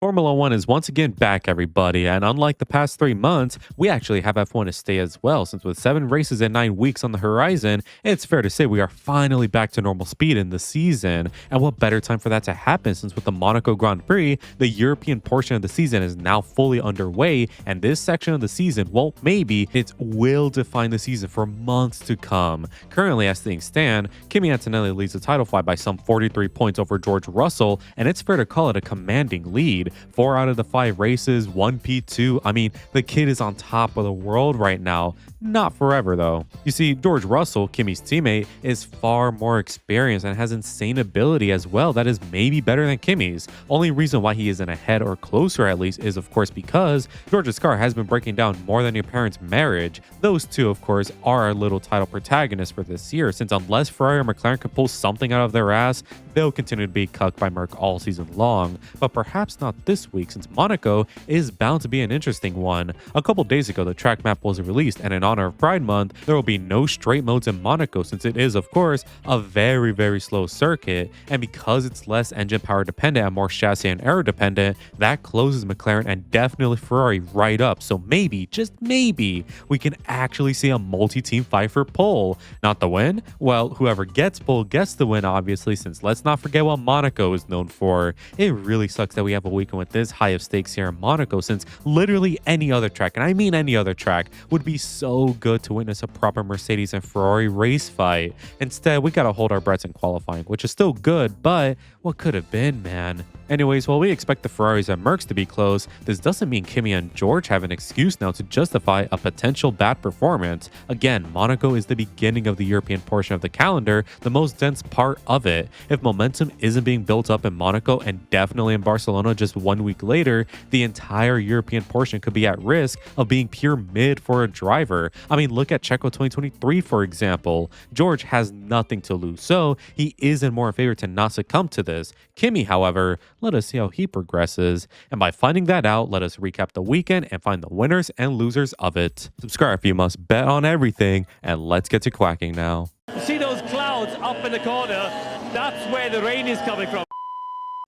Formula One is once again back, everybody, and unlike the past 3 months, we actually have F1 to stay as well, since with 7 races and 9 weeks on the horizon, it's fair to say we are finally back to normal speed in the season. And what better time for that to happen, since with the Monaco Grand Prix, the European portion of the season is now fully underway, and this section of the season, well, maybe, it will define the season for months to come. Currently, as things stand, Kimi Antonelli leads the title fight by some 43 points over George Russell, and it's fair to call it a commanding lead. 4 out of the 5 races, 1 P2. I mean, the kid is on top of the world right now. Not forever, though. You see, George Russell, Kimi's teammate, is far more experienced and has insane ability as well that is maybe better than Kimi's. Only reason why he isn't ahead or closer at least is of course because George's car has been breaking down more than your parents' marriage. Those two of course are our little title protagonists for this year, since unless Ferrari or McLaren can pull something out of their ass, they'll continue to be cucked by Merc all season long. But perhaps not this week, since Monaco is bound to be an interesting one. A couple days ago, the track map was released, and in honor of Pride Month, there will be no straight modes in Monaco, since it is of course a very slow circuit, and because it's less engine power dependent and more chassis and aero dependent, that closes McLaren and definitely Ferrari right up. So maybe, just maybe, we can actually see a multi-team fight for pole. Not the win? Well, whoever gets pole gets the win, obviously, since let's not forget what Monaco is known for. It really sucks that we have a weekend with this high of stakes here in Monaco, since literally any other track, and I mean any other track, would be so good to witness a proper Mercedes and Ferrari race fight. Instead, we gotta hold our breaths in qualifying, which is still good, but what could have been, man? Anyways, while we expect the Ferraris and Mercs to be close, this doesn't mean Kimi and George have an excuse now to justify a potential bad performance. Again, Monaco is the beginning of the European portion of the calendar, the most dense part of it. If momentum isn't being built up in Monaco and definitely in Barcelona just 1 week later, the entire European portion could be at risk of being pure mid for a driver. I mean, look at Checo 2023, for example. George has nothing to lose, so he isn't more in favor to not succumb to this. Kimi, however, let us see how he progresses. And by finding that out, let us recap the weekend and find the winners and losers of it. Subscribe if you must, bet on everything, and let's get to quacking now. See those clouds up in the corner? That's where the rain is coming from.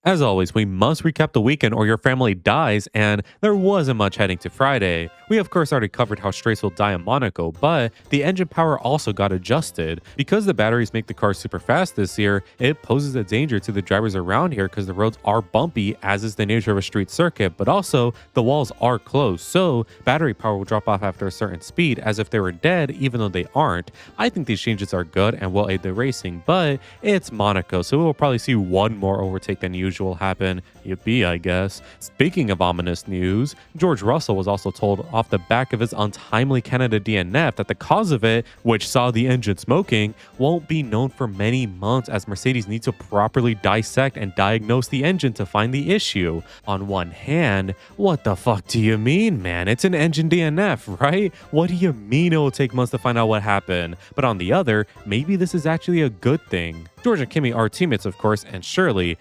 As always, we must recap the weekend or your family dies, and there wasn't much heading to Friday. We of course already covered how straights will die in Monaco, but the engine power also got adjusted. Because the batteries make the car super fast this year, it poses a danger to the drivers around here because the roads are bumpy, as is the nature of a street circuit, but also the walls are close, so battery power will drop off after a certain speed as if they were dead, even though they aren't. I think these changes are good and will aid the racing, but it's Monaco, so we will probably see one more overtake than usual happen. Yippee, I guess. Speaking of ominous news, George Russell was also told off the back of his untimely Canada DNF that the cause of it, which saw the engine smoking, won't be known for many months, as Mercedes needs to properly dissect and diagnose the engine to find the issue. On one hand, what the fuck do you mean, man? It's an engine DNF, right? What do you mean it will take months to find out what happened? But on the other, maybe this is actually a good thing. George and Kimi are teammates, of course, and surely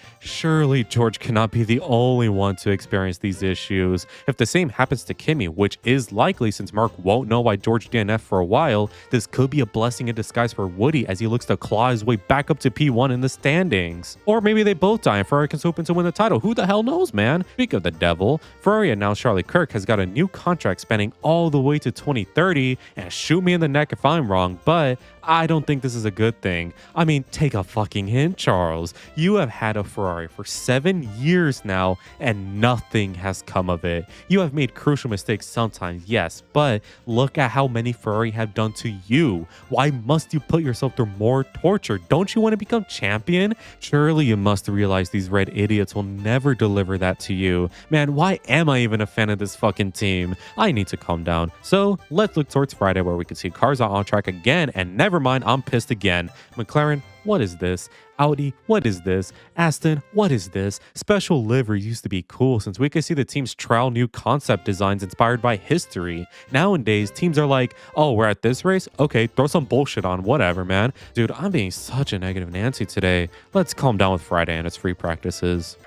George cannot be the only one to experience these issues. If the same happens to Kimi, which is likely since Mark won't know why George DNF for a while, this could be a blessing in disguise for Woody as he looks to claw his way back up to P1 in the standings. Or maybe they both die and Ferrari can swoop in to win the title. Who the hell knows, man? Speak of the devil, Ferrari announced Charlie Kirk has got a new contract spanning all the way to 2030, and shoot me in the neck if I'm wrong, but I don't think this is a good thing. I mean, take a fucking hint, Charles. You have had a Ferrari for 7 years now and nothing has come of it. You have made crucial mistakes sometimes, yes, but look at how many Ferrari have done to you. Why must you put yourself through more torture? Don't you want to become champion? Surely you must realize these red idiots will never deliver that to you. Man, why am I even a fan of this fucking team? I need to calm down. So let's look towards Friday, where we can see cars on track again, and never mind, I'm pissed again. McLaren, what is this? Audi, what is this? Aston, what is this? Special livery used to be cool, since we could see the teams trial new concept designs inspired by history. Nowadays, teams are like, oh, we're at this race? Okay, throw some bullshit on, whatever, man. Dude, I'm being such a negative Nancy today. Let's calm down with Friday and its free practices.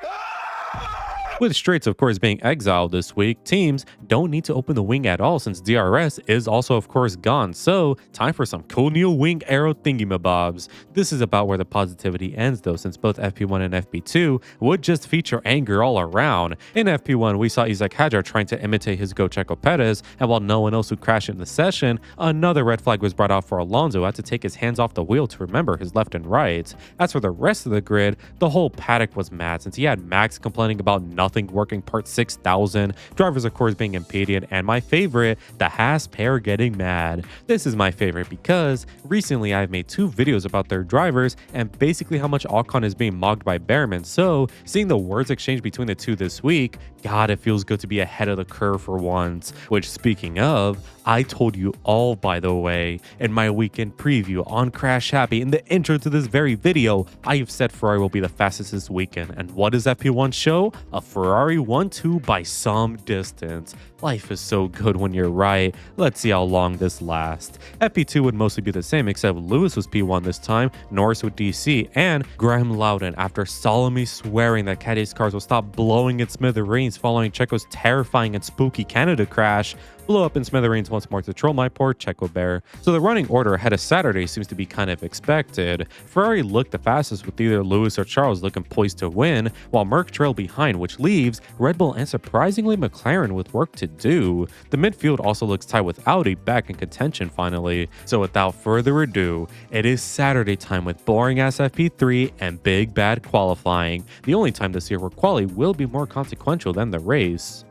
With straights, of course, being exiled this week, teams don't need to open the wing at all since DRS is also, of course, gone. So, time for some cool new wing arrow thingamabobs. This is about where the positivity ends, though, since both FP1 and FP2 would just feature anger all around. In FP1, we saw Isaac Hadjar trying to imitate his Go Checo Perez, and while no one else would crash in the session, another red flag was brought out for Alonso, who had to take his hands off the wheel to remember his left and right. As for the rest of the grid, the whole paddock was mad since he had Max complaining about nothing working part 6000, drivers of course being impeded, and my favorite, the Haas pair getting mad. This is my favorite because recently I've made 2 videos about their drivers and basically how much Ocon is being mocked by Behrman, so seeing the words exchange between the two this week, God, it feels good to be ahead of the curve for once. Which, speaking of, I told you all, by the way, in my weekend preview on Crash Happy in the intro to this very video, I have said Ferrari will be the fastest this weekend. And what does FP1 show? A Ferrari 1-2 by some distance. Life is so good when you're right. Let's see how long this lasts. FP2 would mostly be the same, except Lewis was P1 this time, Norris with DC, and Graham Loudon, after solemnly swearing that Caddy's cars will stop blowing in smithereens following Checo's terrifying and spooky Canada crash, blew up in smithereens once more to troll my poor Checo bear. So the running order ahead of Saturday seems to be kind of expected. Ferrari looked the fastest with either Lewis or Charles looking poised to win, while Merc trailed behind, which leaves Red Bull and surprisingly McLaren with work to do. The midfield also looks tight with Audi back in contention finally. So without further ado, it is Saturday time with boring ass FP3 and big bad qualifying. The only time this year where quali will be more consequential than the race.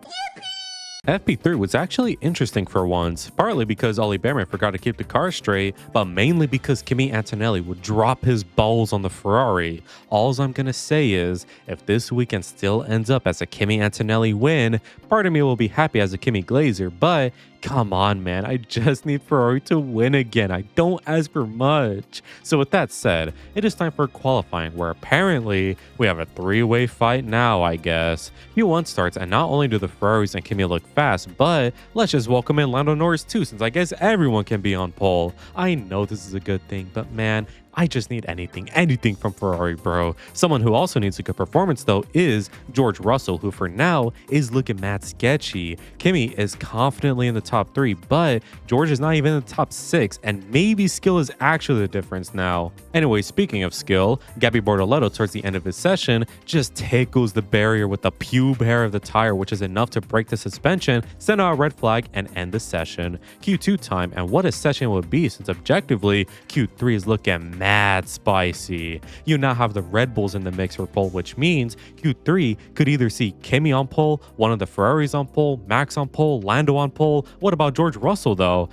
FP3 was actually interesting for once, partly because Ollie Behrman forgot to keep the car straight, but mainly because Kimi Antonelli would drop his balls on the Ferrari. Alls I'm gonna say is, if this weekend still ends up as a Kimi Antonelli win, part of me will be happy as a Kimi Glazer, but come on, man, I just need Ferrari to win again. I don't ask for much. So with that said, it is time for qualifying, where apparently we have a 3-way fight now, I guess. Q1 starts, and not only do the Ferraris and Kimi look fast, but let's just welcome in Lando Norris too, since I guess everyone can be on pole. I know this is a good thing, but man, I just need anything from Ferrari, bro. Someone who also needs a good performance, though, is George Russell, who for now is looking mad sketchy. Kimi is confidently in the top 3, but George is not even in the top 6, and maybe skill is actually the difference now. Anyway, speaking of skill, Gabby Bortoletto towards the end of his session just tickles the barrier with the pube hair of the tire, which is enough to break the suspension, send out a red flag, and end the session. Q2 time, and what a session would be, since objectively, Q3 is looking mad spicy. You now have the Red Bulls in the mix for pole, which means Q3 could either see Kimi on pole, one of the Ferraris on pole, Max on pole, Lando on pole. What about George Russell though?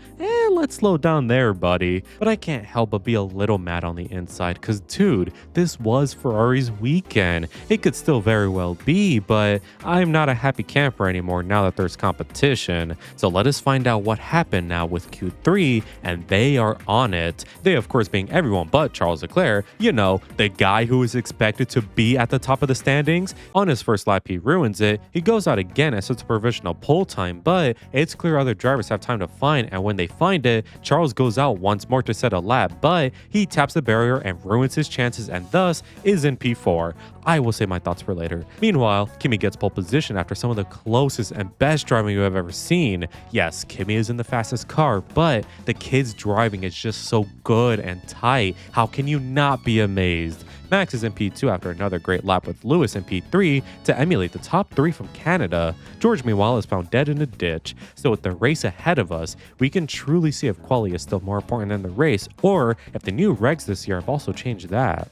Let's slow down there, buddy. But I can't help but be a little mad on the inside, cause dude, this was Ferrari's weekend. It could still very well be, but I'm not a happy camper anymore now that there's competition. So let us find out what happened now with Q3, and they are on it. They of course being everyone but Charles Leclerc, you know, the guy who is expected to be at the top of the standings. On his first lap he ruins it, he goes out again as it's a provisional pole time, but it's clear other drivers have time to find, and when they find it, Charles goes out once more to set a lap, but he taps the barrier and ruins his chances and thus is in P4. I will save my thoughts for later. Meanwhile, Kimi gets pole position after some of the closest and best driving you have ever seen. Yes, Kimi is in the fastest car, but the kid's driving is just so good and tight. How can you not be amazed? Max is in P2 after another great lap with Lewis in P3 to emulate the top 3 from Canada. George, meanwhile, is found dead in a ditch. So with the race ahead of us, we can truly see if quali is still more important than the race, or if the new regs this year have also changed that.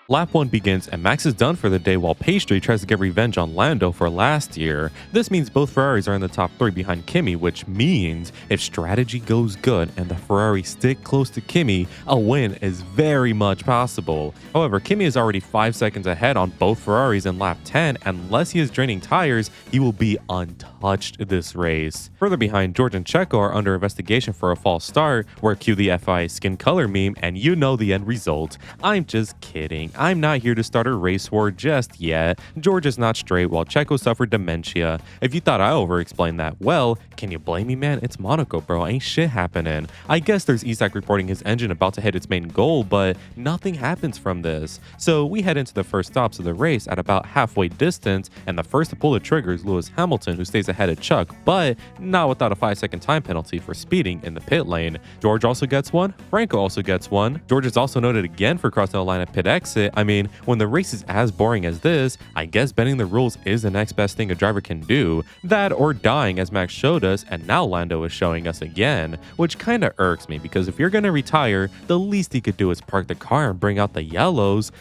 Lap 1 begins and Max is done for the day while Pastry tries to get revenge on Lando for last year. This means both Ferraris are in the top 3 behind Kimi, which means if strategy goes good and the Ferraris stick close to Kimi, a win is very much possible. However, Kimi is already 5 seconds ahead on both Ferraris in lap 10, and unless he is draining tires, he will be untouched this race. Further behind, George and Checo are under investigation for a false start, where cue the FI skin color meme and you know the end result. I'm just kidding. I'm not here to start a race war just yet. George is not straight while Checo suffered dementia. If you thought I over-explained that, well, can you blame me, man? It's Monaco, bro. Ain't shit happening. I guess there's Isaac reporting his engine about to hit its main goal, but nothing happens from this. So we head into the first stops of the race at about halfway distance, and the first to pull the trigger is Lewis Hamilton, who stays ahead of Chuck, but not without a 5-second time penalty for speeding in the pit lane. George also gets one. Franco also gets one. George is also noted again for crossing the line at pit exit. I mean, when the race is as boring as this, I guess bending the rules is the next best thing a driver can do. That or dying, as Max showed us, and now Lando is showing us again, which kinda irks me because if you're gonna retire, the least he could do is park the car and bring out the yellows.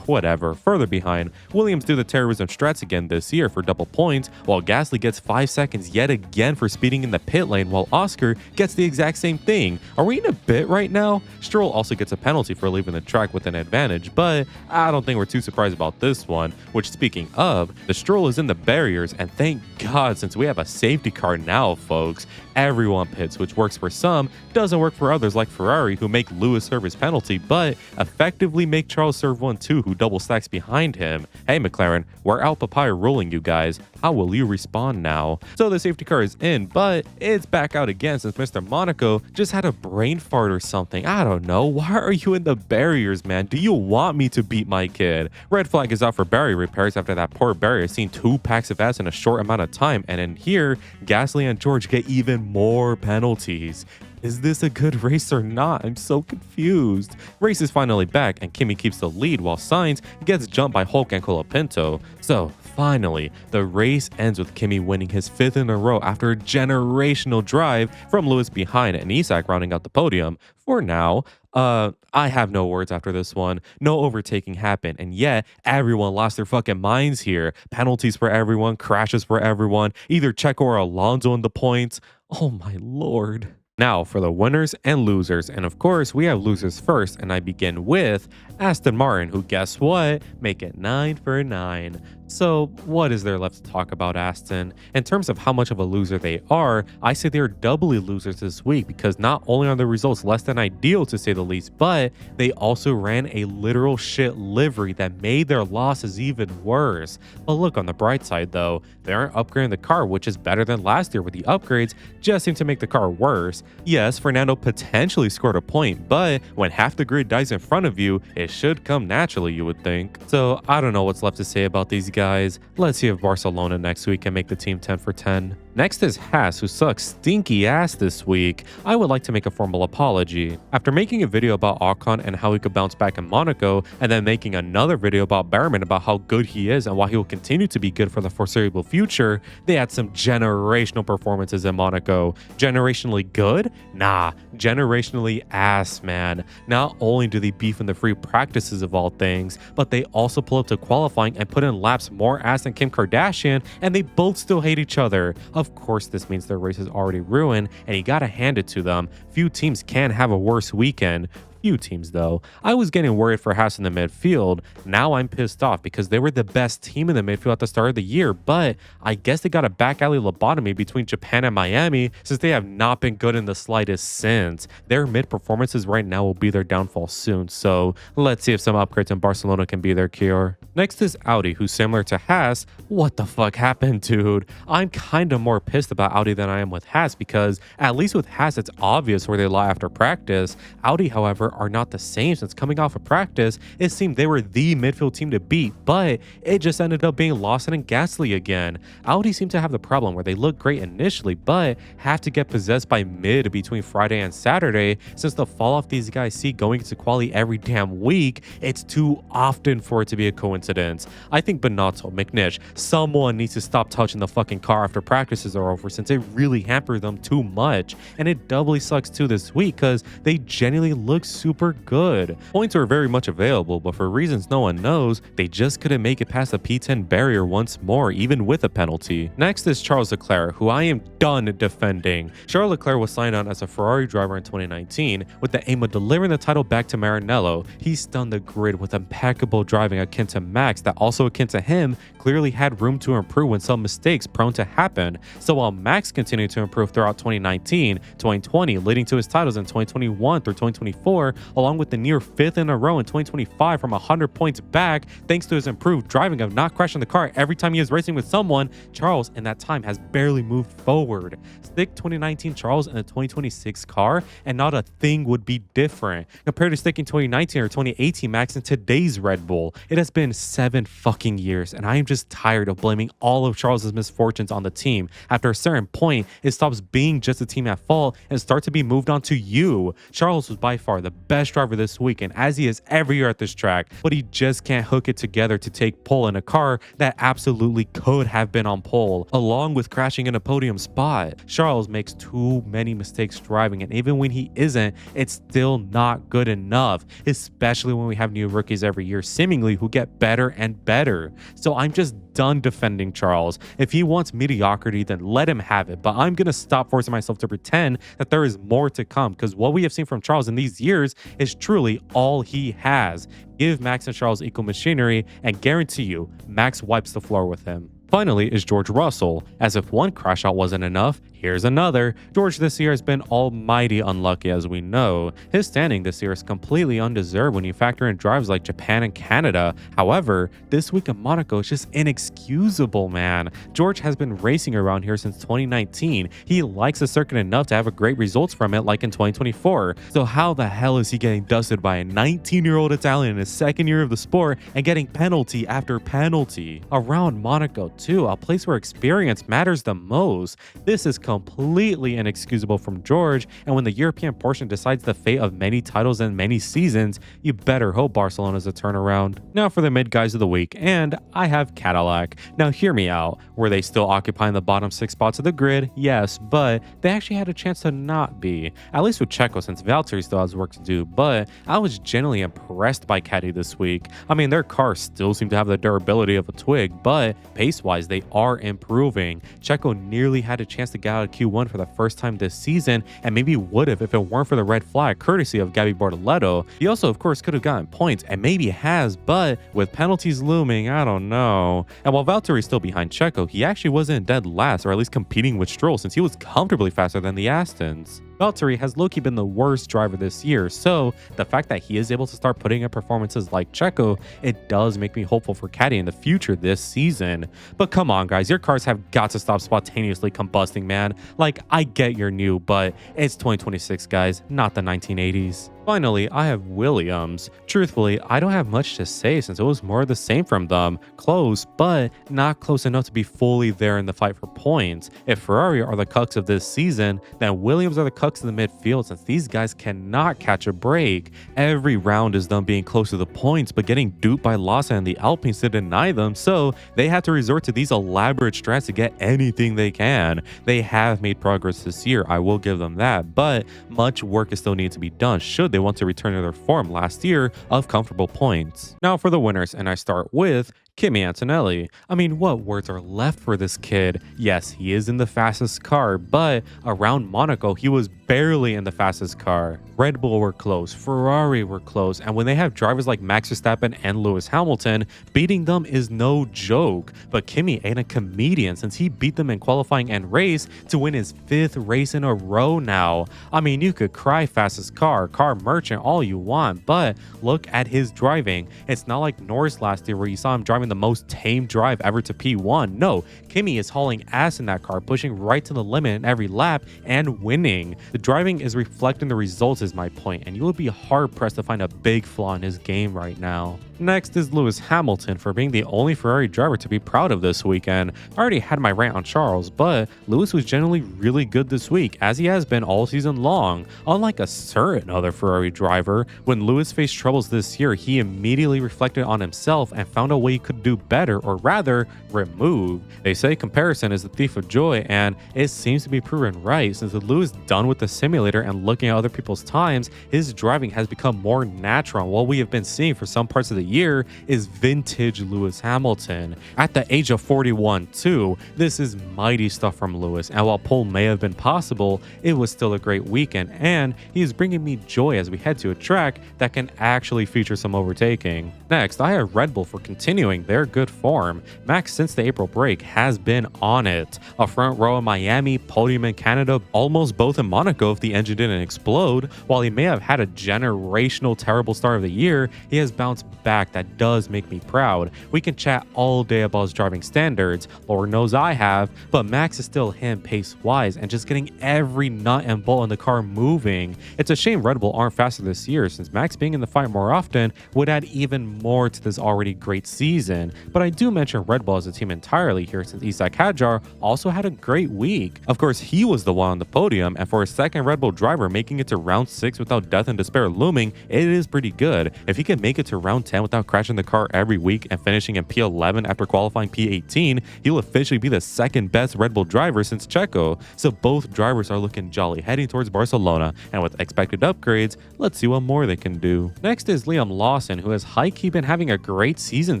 Whatever. Further behind, Williams do the terrorism strats again this year for double points, while Gasly gets 5 seconds yet again for speeding in the pit lane, while Oscar gets the exact same thing. Are we in a bit right now? Stroll also gets a penalty for leaving the track with an advantage, but I don't think we're too surprised about this one, which speaking of, the Stroll is in the barriers, and thank God since we have a safety car now, folks. Everyone pits, which works for some, doesn't work for others like Ferrari, who make Lewis serve his penalty, but effectively make Charles serve one too, who double stacks behind him. Hey McLaren, we're out papaya rolling you guys. How will you respond now? So the safety car is in, but it's back out again since Mr. Monaco just had a brain fart or something. I don't know. Why are you in the barriers, man? Do you want me to beat my kid? Red flag is out for barrier repairs after that poor barrier seen 2 packs of ass in a short amount of time, and in here, Gasly and George get even more penalties. Is this a good race or not? I'm so confused. Race is finally back and Kimi keeps the lead while Sainz gets jumped by Hulk and Colapinto. So finally, the race ends with Kimi winning his 5th in a row after a generational drive from Lewis behind and Isaac rounding out the podium. For now, I have no words after this one. No overtaking happened, and yet everyone lost their fucking minds here. Penalties for everyone, crashes for everyone, either Checo or Alonso in the points. Oh my lord. Now for the winners and losers, and of course we have losers first, and I begin with Aston Martin, who guess what? Make it 9 for 9. So what is there left to talk about Aston? In terms of how much of a loser they are, I say they're doubly losers this week because not only are the results less than ideal to say the least, but they also ran a literal shit livery that made their losses even worse. But look on the bright side though, they aren't upgrading the car, which is better than last year with the upgrades, just seem to make the car worse. Yes, Fernando potentially scored a point, but when half the grid dies in front of you, it should come naturally, you would think. So I don't know what's left to say about these guys. Let's see if Barcelona next week can make the team 10 for 10. Next is Haas, who sucks stinky ass this week. I would like to make a formal apology. After making a video about Ocon and how he could bounce back in Monaco, and then making another video about Behrman about how good he is and why he will continue to be good for the foreseeable future, they had some generational performances in Monaco. Generationally good? Nah, generationally ass, man. Not only do they beef in the free practices of all things, but they also pull up to qualifying and put in laps more ass than Kim Kardashian, and they both still hate each other. Of course, this means their race is already ruined, and you gotta hand it to them. Few teams can have a worse weekend. Few teams though. I was getting worried for Haas in the midfield. Now I'm pissed off because they were the best team in the midfield at the start of the year, but I guess they got a back alley lobotomy between Japan and Miami since they have not been good in the slightest since. Their mid performances right now will be their downfall soon, so let's see if some upgrades in Barcelona can be their cure. Next is Audi, who's similar to Haas. What the fuck happened, dude? I'm kinda more pissed about Audi than I am with Haas because at least with Haas it's obvious where they lie after practice. Audi, however, are not the same since coming off of practice, it seemed they were the midfield team to beat, but it just ended up being Lawson and Gasly again. Audi seem to have the problem where they look great initially, but have to get possessed by mid between Friday and Saturday since the fall off these guys see going into quali every damn week, it's too often for it to be a coincidence. I think Binotto, McNish, someone needs to stop touching the fucking car after practices are over since it really hampered them too much, and it doubly sucks too this week because they genuinely look super good. Points were very much available, but for reasons no one knows, they just couldn't make it past the P10 barrier once more, even with a penalty. Next is Charles Leclerc, who I am done defending. Charles Leclerc was signed on as a Ferrari driver in 2019 with the aim of delivering the title back to Maranello. He stunned the grid with impeccable driving akin to Max that also akin to him clearly had room to improve when some mistakes prone to happen. So while Max continued to improve throughout 2019, 2020, leading to his titles in 2021 through 2024, along with the near 5th in a row in 2025 from 100 points back, thanks to his improved driving of not crashing the car every time he is racing with someone, Charles in that time has barely moved forward. Stick 2019 Charles in a 2026 car and not a thing would be different compared to sticking 2019 or 2018 Max in today's Red Bull. It has been 7 fucking years and I am just tired of blaming all of Charles's misfortunes on the team. After a certain point, it stops being just the team at fault and starts to be moved on to you. Charles was by far the best driver this weekend, as he is every year at this track, but he just can't hook it together to take pole in a car that absolutely could have been on pole, along with crashing in a podium spot. Charles makes too many mistakes driving, and even when he isn't, it's still not good enough, especially when we have new rookies every year seemingly who get better and better. So I'm just done defending Charles. If he wants mediocrity, then let him have it, but I'm gonna stop forcing myself to pretend that there is more to come, because what we have seen from Charles in these years is truly all he has. Give Max and Charles equal machinery and guarantee you Max wipes the floor with him. Finally is George Russell. As if one crash out wasn't enough, here's another. George this year has been almighty unlucky, as we know. His standing this year is completely undeserved when you factor in drives like Japan and Canada. However, this week in Monaco is just inexcusable, man. George has been racing around here since 2019. He likes the circuit enough to have a great results from it like in 2024. So how the hell is he getting dusted by a 19-year-old Italian in his second year of the sport and getting penalty after penalty? Around Monaco too, a place where experience matters the most. This is completely inexcusable from George, and when the European portion decides the fate of many titles and many seasons, you better hope Barcelona's a turnaround. Now for the mid guys of the week, and I have Cadillac. Now hear me out. Were they still occupying the bottom 6 spots of the grid? Yes, but they actually had a chance to not be. At least with Checo, since Valtteri still has work to do, but I was genuinely impressed by Caddy this week. I mean, their cars still seem to have the durability of a Twig, but pace-wise, they are improving. Checo nearly had a chance to get out of Q1 for the first time this season, and maybe would have if it weren't for the red flag courtesy of Gabby Bortoleto. He also, of course, could have gotten points, and maybe has, but with penalties looming, I don't know. And while Valtteri is still behind Checo, he actually wasn't dead last, or at least competing with Stroll, since he was comfortably faster than the Astons. Valtteri has low-key been the worst driver this year, so the fact that he is able to start putting in performances like Checo, it does make me hopeful for Caddy in the future this season. But come on guys, your cars have got to stop spontaneously combusting, man. Like, I get you're new, but it's 2026 guys, not the 1980s. Finally, I have Williams. Truthfully, I don't have much to say since it was more of the same from them. Close, but not close enough to be fully there in the fight for points. If Ferrari are the cucks of this season, then Williams are the cucks in the midfield, since these guys cannot catch a break. Every round is them being close to the points, but getting duped by Lawson and the Alpines to deny them, so they have to resort to these elaborate strats to get anything they can. They have made progress this year, I will give them that, but much work is still needed to be done should they want to return to their form last year of comfortable points. Now for the winners, and I start with Kimi Antonelli. I mean, what words are left for this kid? Yes, he is in the fastest car, but around Monaco, he was barely in the fastest car. Red Bull were close, Ferrari were close, and when they have drivers like Max Verstappen and Lewis Hamilton, beating them is no joke. But Kimi ain't a comedian, since he beat them in qualifying and race to win his 5th race in a row now. I mean, you could cry fastest car merchant all you want, but look at his driving. It's not like Norris last year where you saw him driving the most tame drive ever to P1. No, Kimi is hauling ass in that car, pushing right to the limit in every lap and winning. The driving is reflecting the results is my point, and you will be hard pressed to find a big flaw in his game right now. Next is Lewis Hamilton for being the only Ferrari driver to be proud of this weekend. I already had my rant on Charles, but Lewis was generally really good this week, as he has been all season long. Unlike a certain other Ferrari driver, when Lewis faced troubles this year, he immediately reflected on himself and found a way he could do better, or rather, remove. They say comparison is the thief of joy, and it seems to be proven right, since with Lewis done with the the simulator and looking at other people's times, his driving has become more natural. And what we have been seeing for some parts of the year is vintage Lewis Hamilton. At the age of 41 too, this is mighty stuff from Lewis, and while pole may have been possible, it was still a great weekend, and he is bringing me joy as we head to a track that can actually feature some overtaking. Next, I have Red Bull for continuing their good form. Max, since the April break, has been on it. A front row in Miami, podium in Canada, almost both in Monaco if the engine didn't explode. While he may have had a generational terrible start of the year, he has bounced back. That does make me proud. We can chat all day about his driving standards, Lord knows I have, but Max is still him pace-wise and just getting every nut and bolt in the car moving. It's a shame Red Bull aren't faster this year, since Max being in the fight more often would add even more to this already great season. But I do mention Red Bull as a team entirely here, since Isak Hadjar also had a great week. Of course, he was the one on the podium, and for a second Red Bull driver making it to round 6 without death and despair looming, it is pretty good. If he can make it to round 10 without crashing the car every week and finishing in P11 after qualifying P18, he'll officially be the second best Red Bull driver since Checo. So both drivers are looking jolly heading towards Barcelona, and with expected upgrades, let's see what more they can do. Next is Liam Lawson, who has high-key been having a great season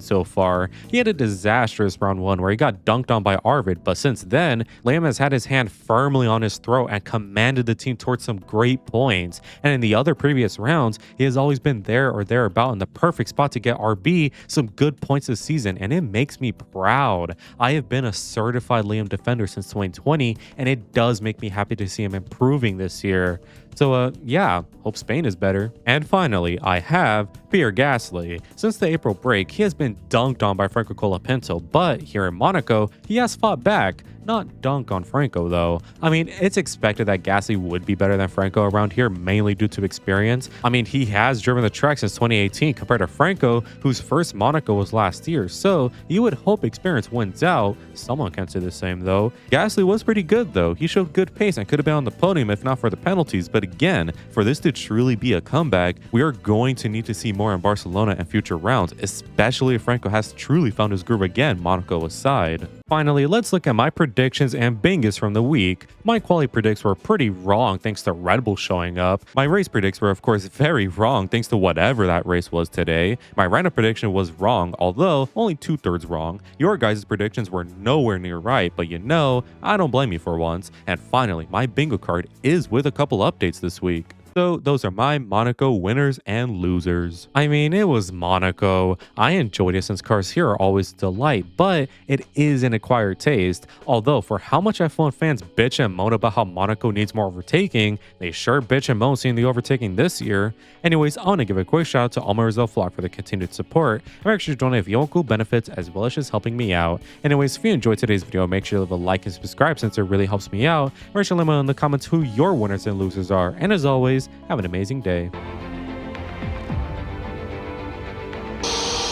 so far. He had a disastrous round 1 where he got dunked on by Arvid, but since then, Liam has had his hand firmly on his throat and commanded the team towards some great points. And in the other previous rounds, he has always been there or thereabout in the perfect spot to get RB some good points this season, and it makes me proud. I have been a certified Liam defender since 2020, and it does make me happy to see him improving this year. So yeah, hope Spain is better. And finally, I have Pierre Gasly. Since the April break, he has been dunked on by Franco Colapinto, but here in Monaco, he has fought back. Not dunk on Franco though. I mean, it's expected that Gasly would be better than Franco around here, mainly due to experience. I mean, he has driven the track since 2018 compared to Franco, whose first Monaco was last year, so you would hope experience wins out. Someone can say the same though. Gasly was pretty good though. He showed good pace and could have been on the podium if not for the penalties, but again, for this to truly be a comeback, we are going to need to see more in Barcelona and future rounds, especially if Franco has truly found his groove again, Monaco aside. Finally, let's look at my predictions and bingers from the week. My quality predicts were pretty wrong thanks to Red Bull showing up. My race predicts were of course very wrong thanks to whatever that race was today. My random prediction was wrong, although only 2/3 wrong. Your guys' predictions were nowhere near right, but you know, I don't blame you for once. And finally, my bingo card is with a couple updates this week. So those are my Monaco winners and losers. I mean, it was Monaco. I enjoyed it since cars here are always a delight, but it is an acquired taste. Although for how much F1 fans bitch and moan about how Monaco needs more overtaking, they sure bitch and moan seeing the overtaking this year. Anyways, I want to give a quick shout out to all my Rizal Vlog for the continued support. I'm actually doing if you want cool benefits as well as just helping me out. Anyways, if you enjoyed today's video, make sure to leave a like and subscribe since it really helps me out. Make sure to let me know in the comments who your winners and losers are. And as always, have an amazing day.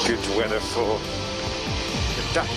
Good weather for the duck.